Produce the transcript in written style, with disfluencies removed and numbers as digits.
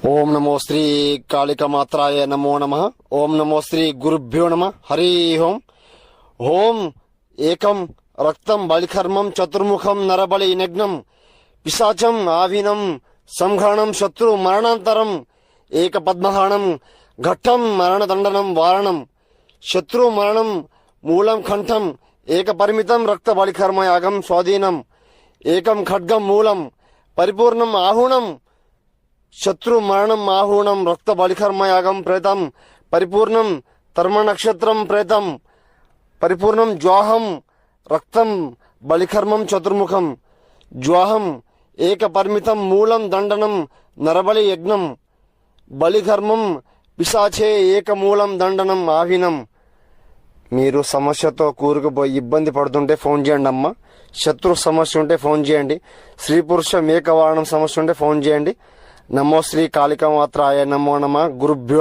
ఓం నమో శ్రీ కాళికమాత్రాయ నమో నమః. ఓం నమో శ్రీ గురుభ్యో నమః. హరి ఓం. ఓం ఏకం రక్తం బలికర్మం చతుర్ముఖం నరబలి నగ్నం పిశాచం ఆవినం సంఘాణం శత్రు మరణాంతరం ఏక పద్మహాణం ఘట్టం మరణదండనం వారణం శత్రు మరణం మూలం కంఠం ఏక పరిమితం రక్త బలికర్మ యాగం స్వాధీనం ఏకం ఖడ్గం మూలం పరిపూర్ణం ఆహుణం శత్రు మరణం ఆహూణం రక్త బలికర్మయాగం ప్రేతం పరిపూర్ణం తర్మ నక్షత్రం ప్రేతం పరిపూర్ణం జ్వాహం రక్తం బలికర్మం చతుర్ముఖం జ్వాహం ఏక పరిమితం మూలం దండనం నరబలి యజ్ఞం బలికర్మం పిశాచే ఏక మూలం దండనం ఆవినం. మీరు సమస్యతో కూరుకుపోయి ఇబ్బంది పడుతుంటే ఫోన్ చేయండి అమ్మ. శత్రు సమస్య ఉంటే ఫోన్ చేయండి. స్త్రీ పురుష మేకవారణం సమస్య ఉంటే ఫోన్ చేయండి. నమో శ్రీ కాళికామాత్రాయ నమో నమః. గురుభ్యో